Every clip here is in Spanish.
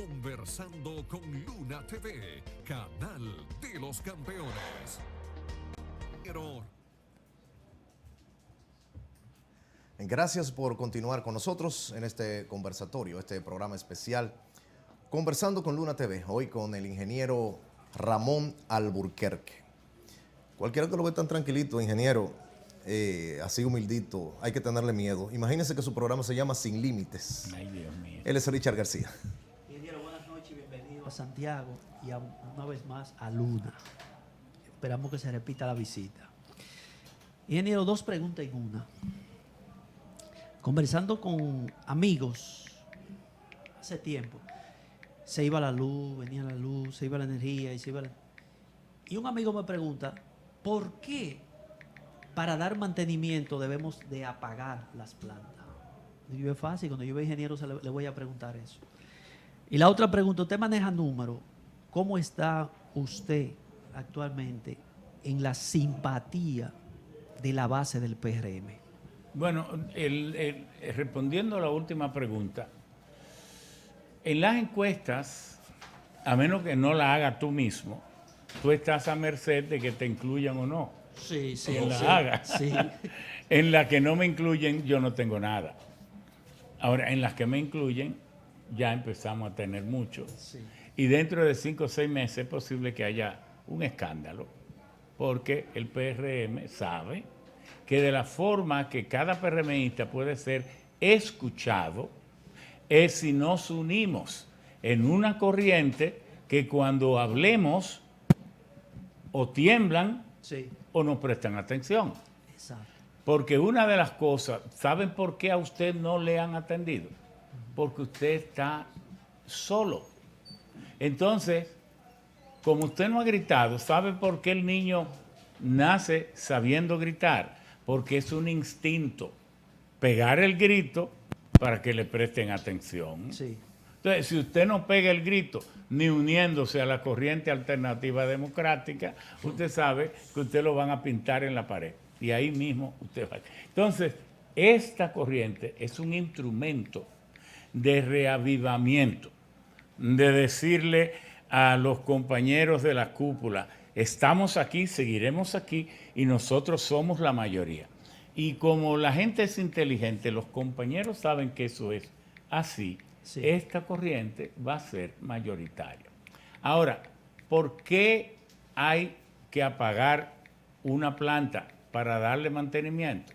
Conversando con Luna TV, canal de los campeones. Gracias por continuar con nosotros en este conversatorio, este programa especial, Conversando con Luna TV, hoy con el ingeniero Ramón Alburquerque. Cualquiera que lo ve tan tranquilito, ingeniero, así humildito, hay que tenerle miedo. Imagínense que su programa se llama Sin Límites. Ay, Dios mío. Él es Richard García. Ingeniero, buenas noches y bienvenido a Santiago y una vez más a Luna. Esperamos que se repita la visita. Ingeniero, dos preguntas en una. Conversando con amigos hace tiempo, se iba la luz, venía la luz, se iba la energía y un amigo me pregunta, ¿por qué para dar mantenimiento debemos de apagar las plantas? Y yo, es fácil, cuando yo vea ingeniero le voy a preguntar eso. Y la otra pregunta, usted maneja números, ¿cómo está usted actualmente en la simpatía de la base del PRM? Bueno, respondiendo a la última pregunta, en las encuestas, a menos que no la hagas tú mismo, tú estás a merced de que te incluyan o no. Sí, sí. Que sí, la hagas. Sí. En las que no me incluyen, yo no tengo nada. Ahora, en las que me incluyen, ya empezamos a tener mucho. Sí. Y dentro de 5 o 6 meses es posible que haya un escándalo, porque el PRM sabe que de la forma que cada PRMista puede ser escuchado es si nos unimos en una corriente que cuando hablemos o tiemblan Sí. o nos prestan atención. Exacto. Porque una de las cosas, ¿saben por qué a usted no le han atendido? Porque usted está solo. Entonces, como usted no ha gritado, ¿sabe por qué el niño nace sabiendo gritar? Porque es un instinto, pegar el grito para que le presten atención. Sí. Entonces, si usted no pega el grito, ni uniéndose a la corriente alternativa democrática, usted sabe que usted lo van a pintar en la pared. Y ahí mismo usted va. Entonces, esta corriente es un instrumento de reavivamiento, de decirle a los compañeros de la cúpula, estamos aquí, seguiremos aquí y nosotros somos la mayoría. Y como la gente es inteligente, los compañeros saben que eso es así, sí. Esta corriente va a ser mayoritaria. Ahora, ¿por qué hay que apagar una planta para darle mantenimiento?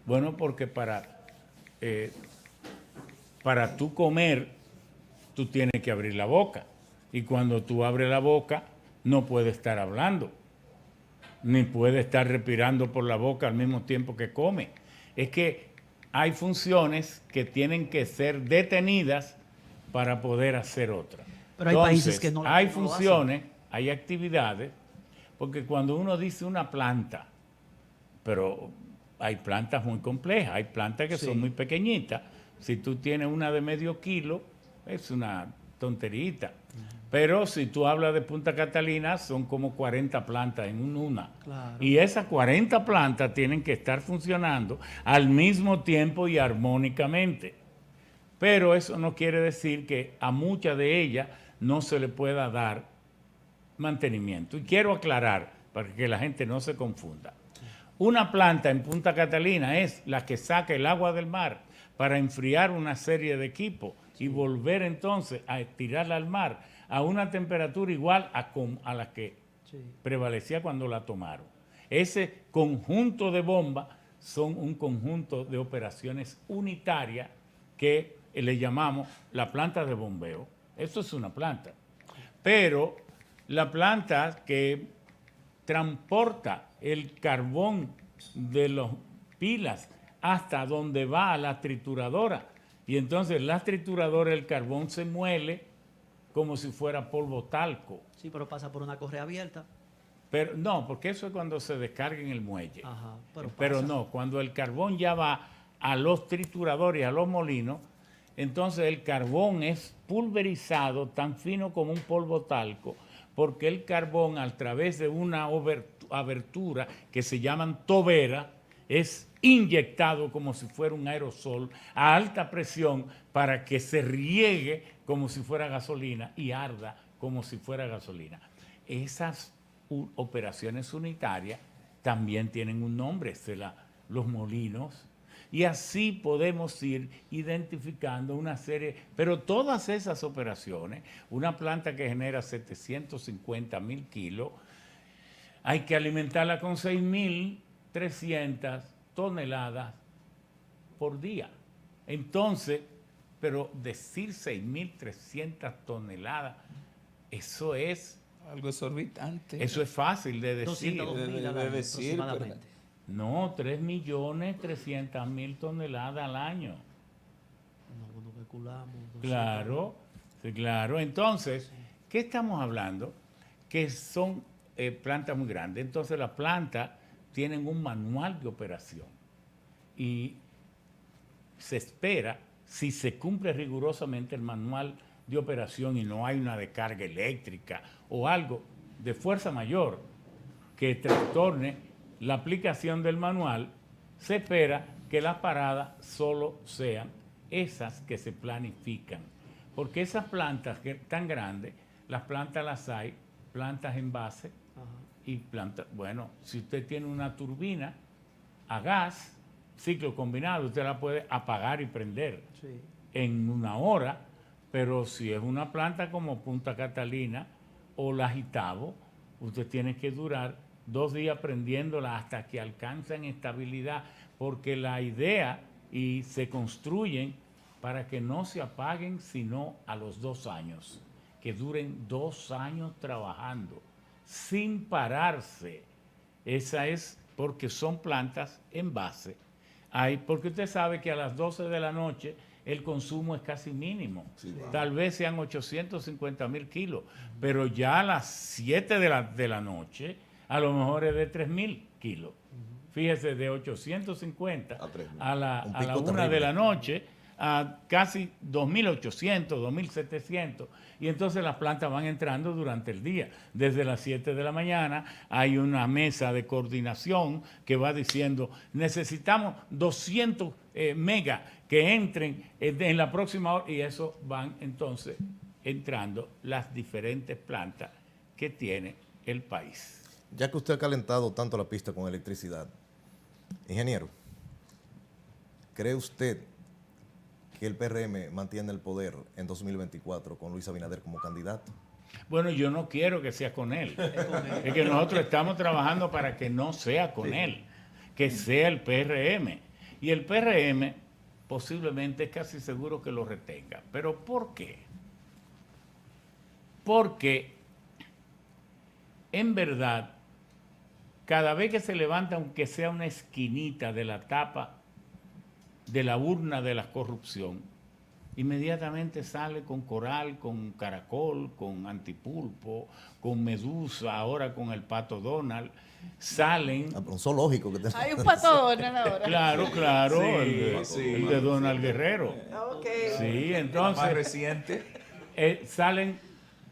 Bueno, porque para tú comer, tú tienes que abrir la boca. Y cuando tú abres la boca, no puedes estar hablando, ni puedes estar respirando por la boca al mismo tiempo que come. Es que hay funciones que tienen que ser detenidas para poder hacer otras. Pero hay países que no lo hacen. Hay funciones, hay actividades, porque cuando uno dice una planta, pero hay plantas muy complejas, hay plantas que son muy pequeñitas. Si tú tienes una de medio kilo, es una tonterita. Pero si tú hablas de Punta Catalina, son como 40 plantas en una. Claro. Y esas 40 plantas tienen que estar funcionando al mismo tiempo y armónicamente. Pero eso no quiere decir que a muchas de ellas no se le pueda dar mantenimiento. Y quiero aclarar, para que la gente no se confunda. Una planta en Punta Catalina es la que saca el agua del mar para enfriar una serie de equipos y volver entonces a tirarla al mar a una temperatura igual a la que prevalecía cuando la tomaron. Ese conjunto de bombas son un conjunto de operaciones unitarias que le llamamos la planta de bombeo. Eso es una planta. Pero la planta que transporta el carbón de las pilas hasta donde va a la trituradora, y entonces la trituradora, el carbón se muele como si fuera polvo talco. Sí, pero pasa por una correa abierta. Pero no, porque eso es cuando se descarga en el muelle. Ajá, pero no, cuando el carbón ya va a los trituradores, a los molinos, entonces el carbón es pulverizado tan fino como un polvo talco, porque el carbón a través de una abertura que se llaman toberas, es inyectado como si fuera un aerosol a alta presión para que se riegue como si fuera gasolina y arda como si fuera gasolina. Esas operaciones unitarias también tienen un nombre, los molinos, y así podemos ir identificando una serie, pero todas esas operaciones, una planta que genera 750.000 kilos, hay que alimentarla con 6.300 toneladas por día. Entonces, pero decir 6.300 toneladas, eso es algo exorbitante. Eso es fácil de decir. 200.000 al año, aproximadamente. No, 3.300.000 toneladas al año. No, cuando calculamos. Claro, sí, claro. Entonces, ¿qué estamos hablando? Que son plantas muy grandes. Entonces, las plantas tienen un manual de operación. Y se espera, si se cumple rigurosamente el manual de operación y no hay una descarga eléctrica o algo de fuerza mayor que trastorne la aplicación del manual, se espera que las paradas solo sean esas que se planifican. Porque esas plantas que tan grandes, las plantas las hay, plantas en base y plantas, bueno, si usted tiene una turbina a gas, ciclo combinado, usted la puede apagar y prender en una hora, pero si es una planta como Punta Catalina o la Gitabo, usted tiene que durar 2 días prendiéndola hasta que alcanzan estabilidad, porque la idea y se construyen para que no se apaguen sino a los 2 años, que duren 2 años trabajando sin pararse. Esa es porque son plantas en base. Porque usted sabe que a las 12 de la noche el consumo es casi mínimo. Sí, wow. Tal vez sean 850.000 kilos, pero ya a las 7 de la noche a lo mejor es de 3.000 kilos. Fíjese, de 850 a la 1 de la noche a casi 2.800, 2.700. Y entonces las plantas van entrando durante el día. Desde las 7 de la mañana hay una mesa de coordinación que va diciendo, necesitamos 200 megas que entren en la próxima hora, y eso van entonces entrando las diferentes plantas que tiene el país. Ya que usted ha calentado tanto la pista con electricidad, ingeniero, ¿cree usted que el PRM mantiene el poder en 2024 con Luis Abinader como candidato? Bueno, yo no quiero que sea con él. Es que nosotros estamos trabajando para que no sea con él, que sea el PRM. Y el PRM posiblemente es casi seguro que lo retenga. ¿Pero por qué? Porque en verdad, cada vez que se levanta, aunque sea una esquinita de la tapa de la urna de la corrupción, inmediatamente sale con coral, con caracol, con antipulpo, con medusa, ahora con el pato Donald, salen... Un zoológico que hay un pato Donald ahora. Claro, sí, el de Donald Guerrero. Okay. Sí, entonces... más reciente. Salen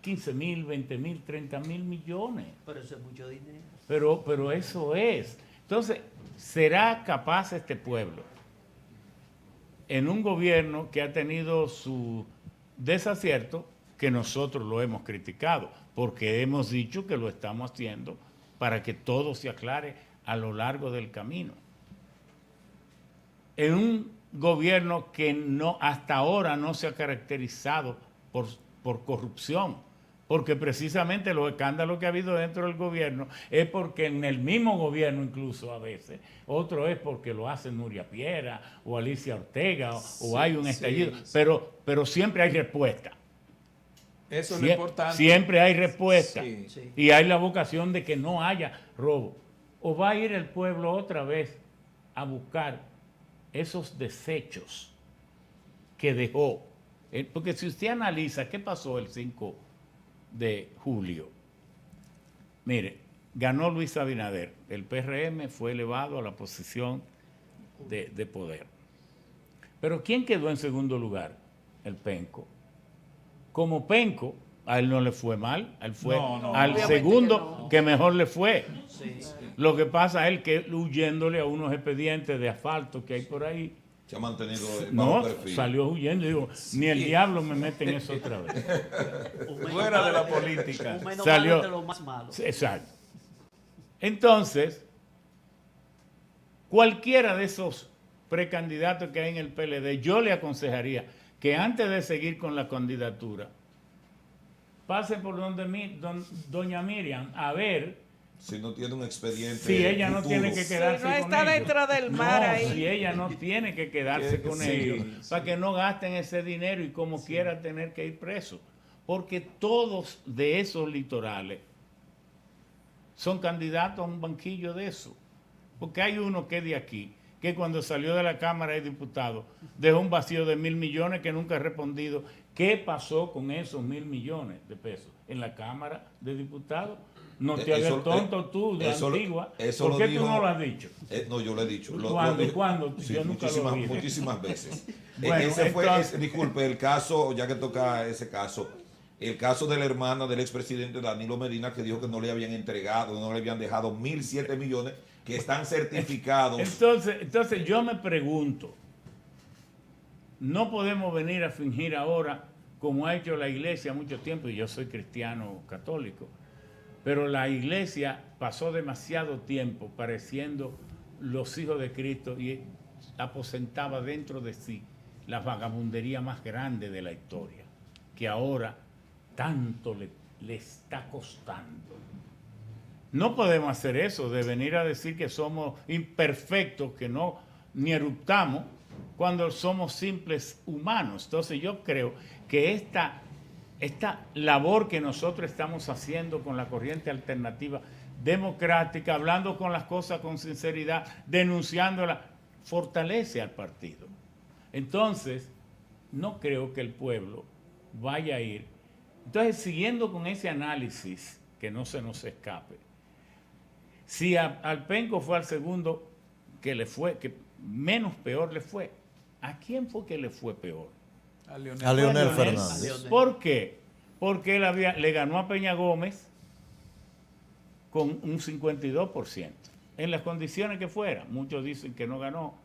15.000, 20.000, 30.000 millones. Pero eso es mucho dinero. Pero eso es. Entonces, ¿será capaz este pueblo, en un gobierno que ha tenido su desacierto, que nosotros lo hemos criticado, porque hemos dicho que lo estamos haciendo para que todo se aclare a lo largo del camino? En un gobierno que hasta ahora no se ha caracterizado por corrupción, porque precisamente los escándalos que ha habido dentro del gobierno es porque en el mismo gobierno incluso a veces, otro es porque lo hace Nuria Piera o Alicia Ortega o hay un estallido, pero siempre hay respuesta. Eso es lo importante. Siempre hay respuesta Sí. y hay la vocación de que no haya robo. ¿O va a ir el pueblo otra vez a buscar esos desechos que dejó? Porque si usted analiza qué pasó el 5 de julio, mire, ganó Luis Abinader, el PRM fue elevado a la posición de poder. Pero ¿quién quedó en segundo lugar? El Penco. Como Penco A él no le fue mal, a él fue No, al obviamente segundo que que, no. mejor le fue. Sí. Lo que pasa es que huyéndole a unos expedientes de asfalto que hay por ahí, Se ha mantenido bajo no, perfil. salió huyendo. Digo, ni el diablo me mete en eso otra vez. Un menos Fuera de la malo, política. Un menos Salió- malo de los más malos. Exacto. Entonces, cualquiera de esos precandidatos que hay en el PLD, yo le aconsejaría que antes de seguir con la candidatura, pase por donde doña Miriam a ver Si no tiene un expediente. si ella no futuro. tiene que quedarse Si no con está ellos. dentro del mar No, ahí. si ella no tiene que quedarse con Sí, ellos, sí. para que no gasten ese dinero y como quiera tener que ir preso. Porque todos de esos litorales son candidatos a un banquillo de eso. Porque hay uno que es de aquí, que cuando salió de la Cámara de Diputados dejó un vacío de 1.000 millones que nunca ha respondido. ¿Qué pasó con esos 1.000 millones de pesos en la Cámara de Diputados? No te hagas Eso- tonto tú de eso lo- Antigua. eso ¿Por lo qué tú dijo- no lo has dicho? No, yo lo he dicho. ¿Cuándo? ¿Cuándo? Sí, Yo nunca lo muchísimas, vi. muchísimas veces. Bueno, Ese fue, entonces- disculpe, el caso, ya que toca ese caso, el caso de la hermana del expresidente Danilo Medina, que dijo que no le habían entregado, no le habían dejado 1.007 millones que están certificados. Entonces yo me pregunto, no podemos venir a fingir ahora, como ha hecho la iglesia mucho tiempo, y yo soy cristiano católico, pero la iglesia pasó demasiado tiempo pareciendo los hijos de Cristo y aposentaba dentro de sí la vagabundería más grande de la historia, que ahora tanto le está costando. No podemos hacer eso, de venir a decir que somos imperfectos, que no ni eructamos, cuando somos simples humanos. Entonces yo creo que esta labor que nosotros estamos haciendo con la corriente alternativa democrática, hablando con las cosas con sinceridad, denunciándolas, fortalece al partido. Entonces, no creo que el pueblo vaya a ir. Entonces, siguiendo con ese análisis, que no se nos escape, si al Penco fue al segundo que menos peor le fue, ¿a quién fue que le fue peor? A Leonel, A Leonel Fue a Fernández. ¿Por qué? Porque él le ganó a Peña Gómez con un 52%, en las condiciones que fuera. Muchos dicen que no ganó,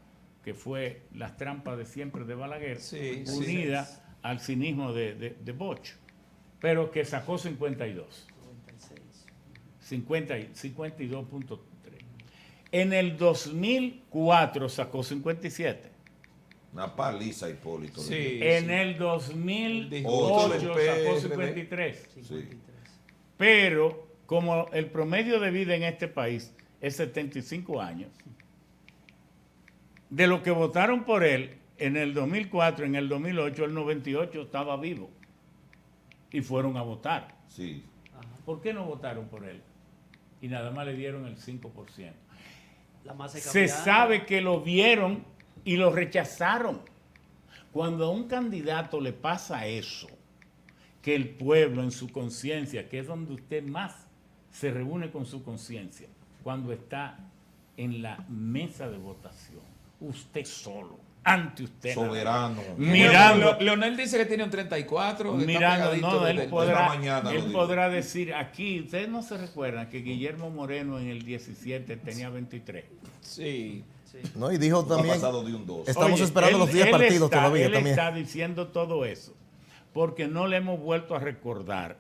que fue las trampas de siempre de Balaguer, Sí, sí. unida al cinismo de Bosch, pero que sacó 52. 52.3. En el 2004 sacó 57. Una paliza, Hipólito. Sí. En el 2008 Disgusto del sacó PRD. 53. Sí. Pero como el promedio de vida en este país es 75 años, de los que votaron por él en el 2004, en el 2008, el 98 estaba vivo y fueron a votar. Sí. ¿Por qué no votaron por él? Y nada más le dieron el 5%. La masa Se cambiante. sabe que lo vieron y lo rechazaron. Cuando a un candidato le pasa eso, que el pueblo en su conciencia, que es donde usted más se reúne con su conciencia, cuando está en la mesa de votación, usted solo, ante usted. nada más, Soberano. Mirando. Leonel dice que tiene un 34. que está Mirando, pegadito no, desde él el- podrá, mañana lo él digo. podrá decir aquí, ustedes no se recuerdan que Guillermo Moreno en el 17 tenía 23. Sí. ¿No? Y dijo No ha también, pasado de un 2. estamos Oye, esperando los 10 partidos todavía él también. está diciendo todo eso porque no le hemos vuelto a recordar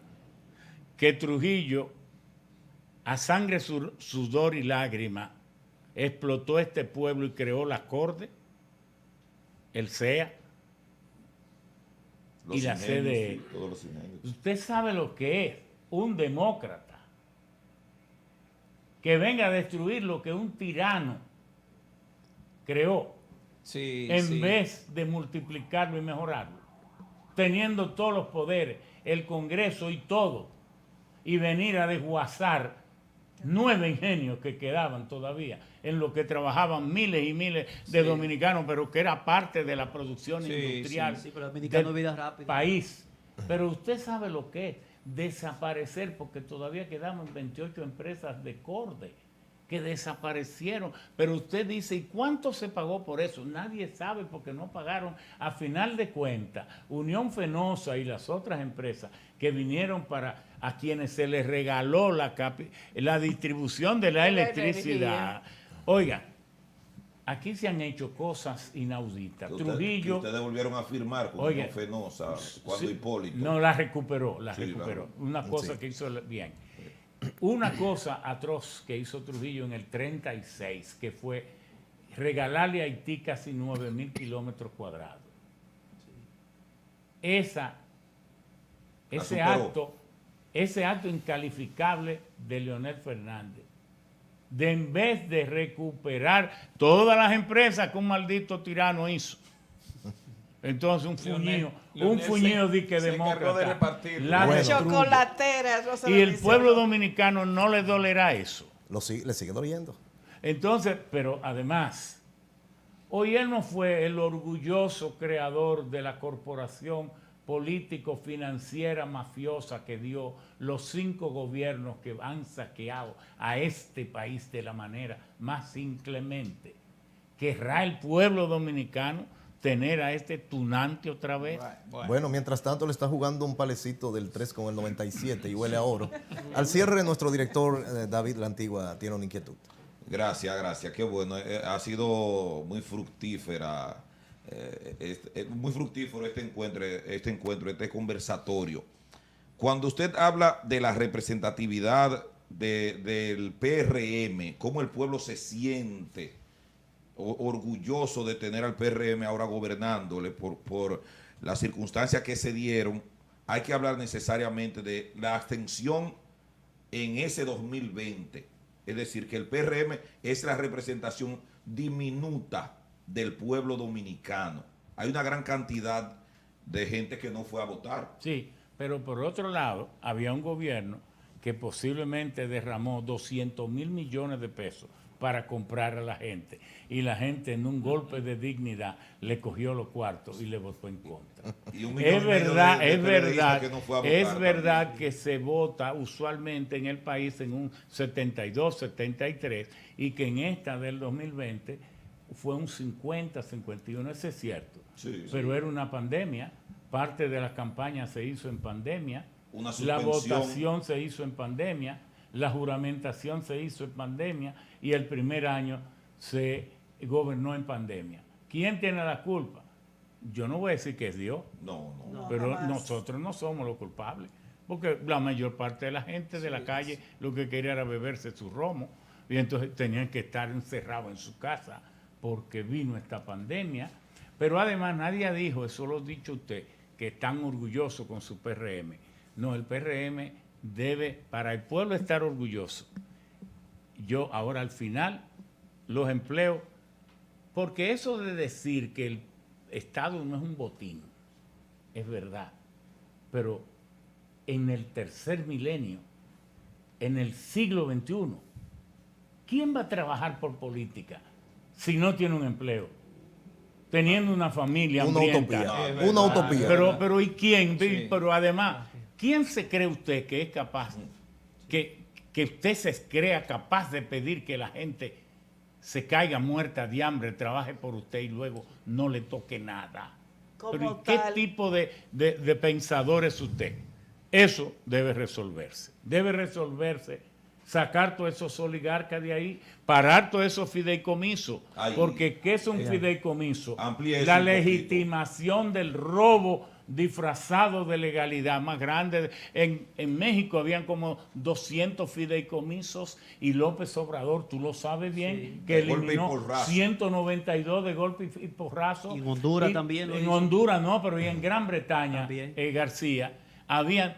que Trujillo, a sangre, sudor y lágrima, explotó este pueblo y creó la Corte, el CEA y la CDE. Todos los ingenios. Usted sabe lo que es un demócrata que venga a destruir lo que un tirano creó, Sí, en sí. vez de multiplicarlo y mejorarlo, teniendo todos los poderes, el Congreso y todo, y venir a desguazar 9 ingenios que quedaban todavía, en lo que trabajaban miles y miles de dominicanos, pero que era parte de la producción Sí, industrial sí, pero el dominicano del vida rápida. país. Pero usted sabe lo que es desaparecer, porque todavía quedamos en 28 empresas de corde que desaparecieron. Pero usted dice, ¿y cuánto se pagó por eso? Nadie sabe porque no pagaron. A final de cuentas, Unión Fenosa y las otras empresas que vinieron a quienes se les regaló la distribución de la electricidad. Oiga, aquí se han hecho cosas inauditas. Trujillo... Que ustedes volvieron a firmar con Unión Fenosa cuando Hipólito... No, la recuperó. Claro. Una cosa que hizo bien. Una cosa atroz que hizo Trujillo en el 36, que fue regalarle a Haití casi 9.000 kilómetros cuadrados. Ese acto incalificable de Leonel Fernández, de en vez de recuperar todas las empresas que un maldito tirano hizo. Entonces un fuñido de que demócrata. de repartir. Chocolatera. Y el pueblo dominicano no le dolerá eso. Le sigue doliendo. Entonces, pero además, hoy él no fue el orgulloso creador de la corporación político-financiera mafiosa que dio los 5 gobiernos que han saqueado a este país de la manera más inclemente. ¿Querrá el pueblo dominicano tener a este tunante otra vez? Bueno, mientras tanto le está jugando un palecito del 3 con el 97 y huele a oro. Al cierre, nuestro director David La Antigua tiene una inquietud. Gracias, qué bueno. Ha sido muy fructífera, muy fructífero este conversatorio. Cuando usted habla de la representatividad del PRM, cómo el pueblo se siente orgulloso de tener al PRM ahora gobernándole por las circunstancias que se dieron, hay que hablar necesariamente de la abstención en ese 2020. Es decir, que el PRM es la representación diminuta del pueblo dominicano. Hay una gran cantidad de gente que no fue a votar. Sí, pero por otro lado, había un gobierno que posiblemente derramó 200 mil millones de pesos para comprar a la gente. Y la gente en un golpe de dignidad le cogió los cuartos y le votó en contra. Es verdad que se vota usualmente en el país en un 72, 73 y que en esta del 2020 fue un 50, 51, eso es cierto. Sí, pero era una pandemia, parte de la campaña se hizo en pandemia, la suspensión. votación se hizo en pandemia, la juramentación se hizo en pandemia y el primer año se gobernó en pandemia. ¿Quién tiene la culpa? Yo no voy a decir que es Dios, pero jamás. Nosotros no somos los culpables, porque la mayor parte de la gente de la calle lo que quería era beberse su romo y entonces tenían que estar encerrados en su casa porque vino esta pandemia. Pero además nadie dijo, eso lo ha dicho usted, que están orgullosos con su PRM. No, el PRM debe, para el pueblo estar orgulloso, yo ahora al final, los empleos, porque eso de decir que el Estado no es un botín, es verdad, pero en el tercer milenio, en el siglo XXI, ¿quién va a trabajar por política si no tiene un empleo? Teniendo una familia hambrienta. Una utopía. Pero ¿y quién? Sí. Pero además, ¿quién se cree usted que es capaz, que usted se crea capaz de pedir que la gente se caiga muerta de hambre, trabaje por usted y luego no le toque nada? Pero ¿y qué tipo de pensador es usted? Eso debe resolverse. Debe resolverse, sacar todos esos oligarcas de ahí, parar todos esos fideicomisos. Porque ¿qué es un fideicomiso? La legitimación del robo disfrazado de legalidad más grande. En México habían como 200 fideicomisos y López Obrador, tú lo sabes bien, que eliminó 192 de golpe y porrazo. Y en Honduras también. En Honduras no, pero y en Gran Bretaña, García, habían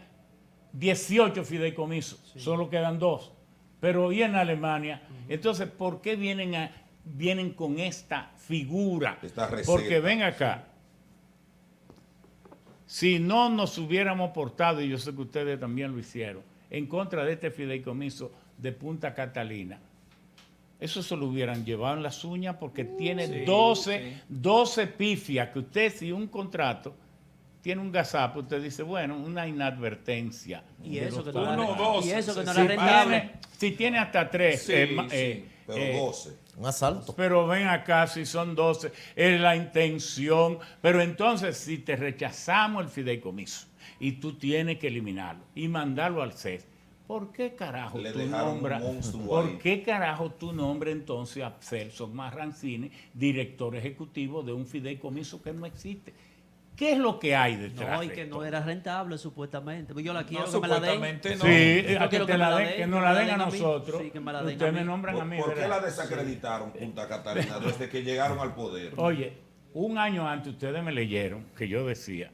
18 fideicomisos, solo quedan 2. Pero y en Alemania, entonces, ¿por qué vienen con esta figura? Porque ven acá, si no nos hubiéramos portado, y yo sé que ustedes también lo hicieron, en contra de este fideicomiso de Punta Catalina, eso se lo hubieran llevado en las uñas porque tiene 12 pifias, que usted si un contrato tiene un gazapo, usted dice, bueno, una inadvertencia. Y de eso los que no Uno, era, dos, y eso que no sí, era rentable. si tiene hasta 3, Sí, Pero 12. Un asalto. pero ven acá, si son 12, es la intención. Pero entonces, si te rechazamos el fideicomiso y tú tienes que eliminarlo y mandarlo al CES, ¿por qué carajo Le tú dejaron nombras? un monstruo ¿Por ahí. qué carajo tú nombras entonces a Celso Marrancini, director ejecutivo de un fideicomiso que no existe? ¿Qué es lo que hay detrás? No, y de que esto? no era rentable supuestamente. Yo la quiero No, que me la den. supuestamente no. Sí, Yo a que quiero te la den, que nos la den a mí. nosotros. Sí, que me la den a Ustedes mí. me nombran a mí. ¿Por qué ¿verdad? la desacreditaron, Punta Catalina, desde que llegaron al poder? Oye, un año antes ustedes me leyeron que yo decía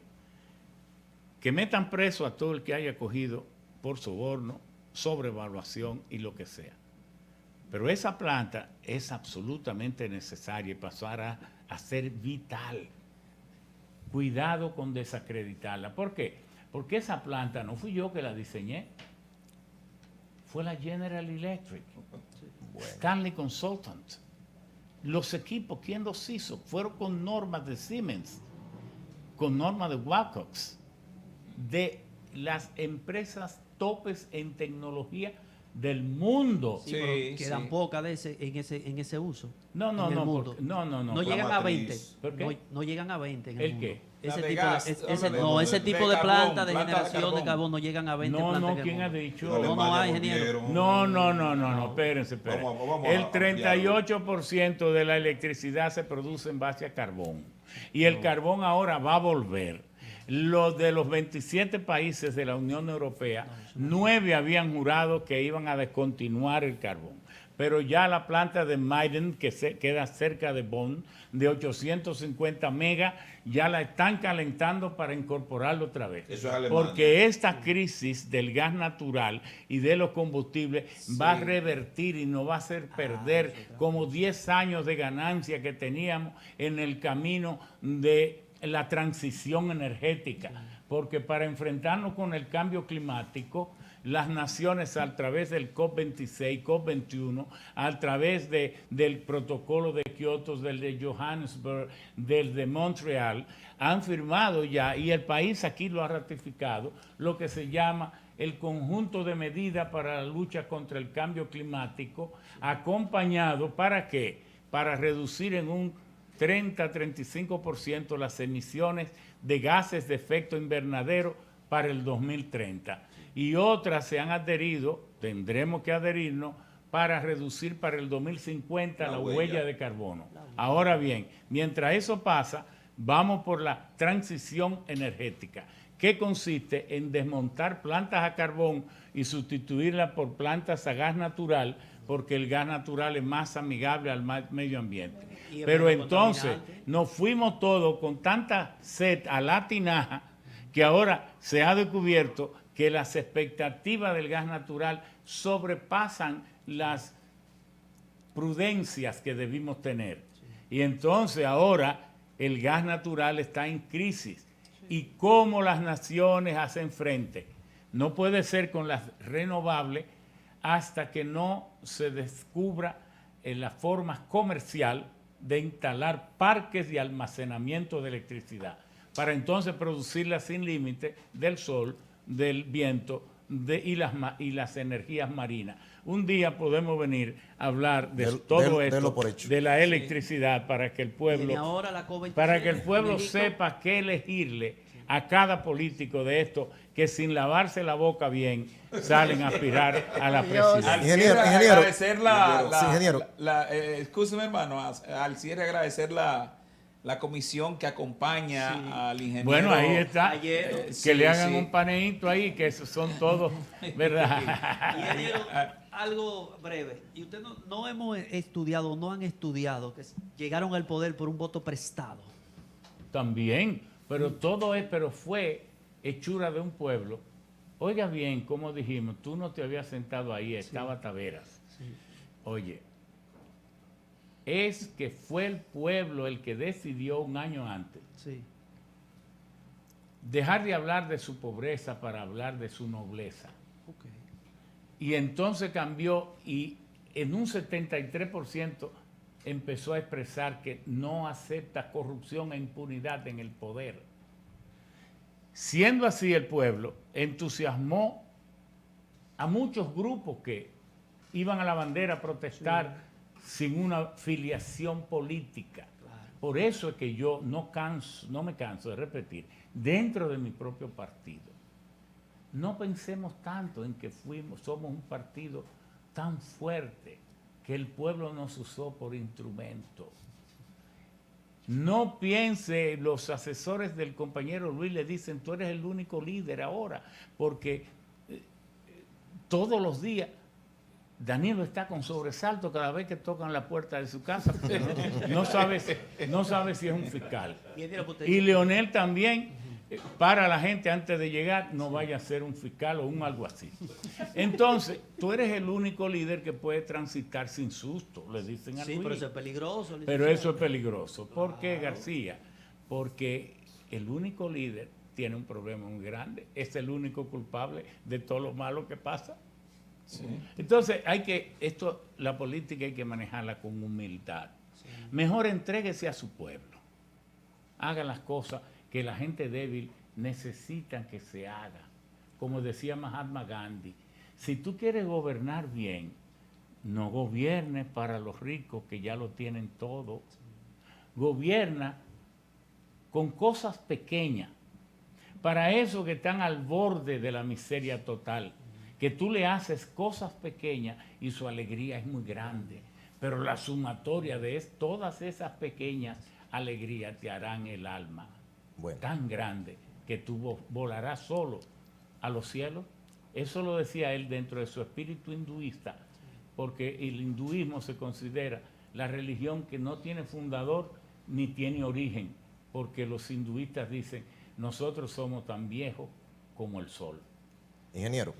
que metan preso a todo el que haya cogido por soborno, sobrevaluación y lo que sea. Pero esa planta es absolutamente necesaria y pasará a ser vital. Cuidado con desacreditarla. ¿Por qué? Porque esa planta no fui yo que la diseñé. Fue la General Electric. Stanley Consultant. Los equipos, ¿quién los hizo? Fueron con normas de Siemens, con normas de Wilcox, de las empresas topes en tecnología del mundo. Sí, pero Sí, quedan sí. pocas de en ese uso. No, no, en el no, mundo. porque- no. No llegan a 20. matriz. ¿Por qué? No llegan a 20 en el ¿El mundo. qué? La Ese de tipo gas, de, ese de tipo de carbón, planta de planta de generación de carbón. carbón no llegan a 20 No, plantas no, en el ¿quién ha mundo. dicho? No hay, ingeniero. No, espérense. Vamos a El ampliarlo. 38% de la electricidad se produce en base a carbón. Y el carbón ahora va a volver. Los de los 27 países de la Unión Europea, 9 habían jurado que iban a descontinuar el carbón. Pero ya la planta de Meiden, que queda cerca de Bonn, de 850 megas, ya la están calentando para incorporarlo otra vez. Eso es Alemania. Porque esta crisis del gas natural y de los combustibles va a revertir y nos va a hacer perder como 10 años de ganancia que teníamos en el camino de la transición energética. Porque para enfrentarnos con el cambio climático, las naciones a través del COP26, COP21, a través del protocolo de Kioto, del de Johannesburg, del de Montreal, han firmado ya, y el país aquí lo ha ratificado, lo que se llama el conjunto de medidas para la lucha contra el cambio climático, acompañado, ¿para qué? Para reducir en un 30-35% las emisiones de gases de efecto invernadero para el 2030. Y otras se han adherido, tendremos que adherirnos, para reducir para el 2050 la huella de carbono. Ahora bien, mientras eso pasa, vamos por la transición energética, que consiste en desmontar plantas a carbón y sustituirlas por plantas a gas natural, porque el gas natural es más amigable al medio ambiente. Y es Pero menos entonces contaminante. nos fuimos todos con tanta sed a la tinaja que ahora se ha descubierto que las expectativas del gas natural sobrepasan las prudencias que debimos tener. Y entonces ahora el gas natural está en crisis. ¿Y cómo las naciones hacen frente? No puede ser con las renovables hasta que no se descubra en la forma comercial de instalar parques de almacenamiento de electricidad, para entonces producirla sin límite del sol, del viento y las energías marinas. Un día podemos venir a hablar de todo Delo por esto, hecho. de la electricidad, para que el pueblo, Viene ahora la COP26 para que el pueblo México. sepa qué elegirle a cada político de esto, que sin lavarse la boca bien salen a aspirar a la presidencia. Al Ingeniero, cierre, ingeniero. agradecer Sí, ingeniero. escúcheme, hermano, al cierre agradecer la comisión que acompaña al ingeniero. Bueno, ahí está. Ayer, Que sí, le hagan sí. un paneíto ahí, que esos son todos, ¿verdad? Ingeniero, algo breve. Y usted no hemos estudiado, no han estudiado que llegaron al poder por un voto prestado. También, pero pero fue hechura de un pueblo. Oiga bien, como dijimos, tú no te habías sentado ahí, estaba Taveras. Oye, es que fue el pueblo el que decidió un año antes Sí. dejar de hablar de su pobreza para hablar de su nobleza. Ok. Y entonces cambió y en un 73% empezó a expresar que no acepta corrupción e impunidad en el poder. Siendo así, el pueblo entusiasmó a muchos grupos que iban a la bandera a protestar sin una filiación política. Por eso es que yo no me canso de repetir, dentro de mi propio partido, no pensemos tanto en que somos un partido tan fuerte que el pueblo nos usó por instrumento. No piense, los asesores del compañero Luis le dicen, tú eres el único líder ahora, porque todos los días Danilo está con sobresalto cada vez que tocan la puerta de su casa, porque no sabe si es un fiscal. Y Leonel también, para a la gente antes de llegar, no vaya a ser un fiscal o un algo así. Entonces, tú eres el único líder que puede transitar sin susto, le dicen a Luis. Sí, pero eso es peligroso. Pero eso es peligroso. ¿Por qué, García? Porque el único líder tiene un problema muy grande, es el único culpable de todo lo malo que pasa. Sí. Entonces, la política hay que manejarla con humildad. Sí. Mejor entréguese a su pueblo. Haga las cosas que la gente débil necesita que se haga. Como decía Mahatma Gandhi, si tú quieres gobernar bien, no gobiernes para los ricos que ya lo tienen todo. Gobierna con cosas pequeñas, para esos que están al borde de la miseria total, que tú le haces cosas pequeñas y su alegría es muy grande, pero la sumatoria de todas esas pequeñas alegrías te harán el alma tan grande que tú volarás solo a los cielos. Eso lo decía él dentro de su espíritu hinduista, porque el hinduismo se considera la religión que no tiene fundador ni tiene origen, porque los hinduistas dicen, nosotros somos tan viejos como el sol. Ingeniero,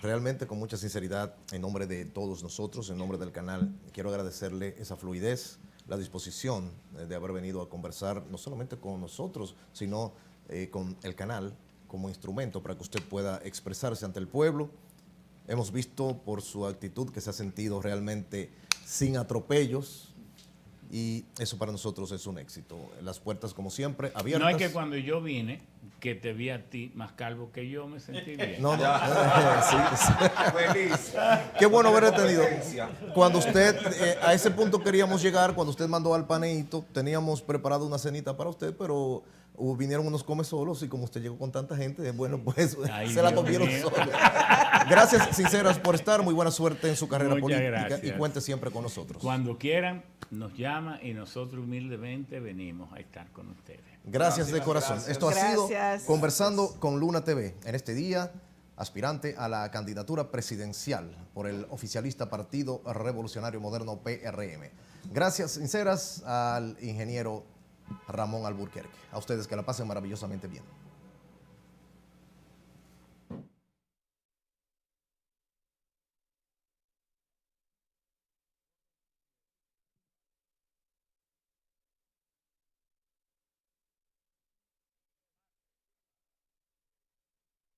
realmente con mucha sinceridad, en nombre de todos nosotros, en nombre del canal, quiero agradecerle esa fluidez, la disposición de haber venido a conversar no solamente con nosotros, sino con el canal como instrumento para que usted pueda expresarse ante el pueblo. Hemos visto por su actitud que se ha sentido realmente sin atropellos, y eso para nosotros es un éxito. Las puertas, como siempre, abiertas. No es que cuando yo vine, que te vi a ti más calvo que yo, me sentí bien. No. Sí. Feliz. Qué bueno haber tenido. Cuando usted, a ese punto queríamos llegar, cuando usted mandó al paneíto, teníamos preparado una cenita para usted, pero vinieron unos comesolos y como usted llegó con tanta gente, bueno, pues se la comieron solos. Gracias sinceras por estar, muy buena suerte en su carrera política. Gracias. Y cuente siempre con nosotros. Cuando quieran, nos llama y nosotros humildemente venimos a estar con ustedes. Gracias de corazón. Gracias. Esto ha sido Conversando con Luna TV. En este día, aspirante a la candidatura presidencial por el oficialista Partido Revolucionario Moderno, PRM. Gracias sinceras al ingeniero Ramón Alburquerque. A ustedes que la pasen maravillosamente bien.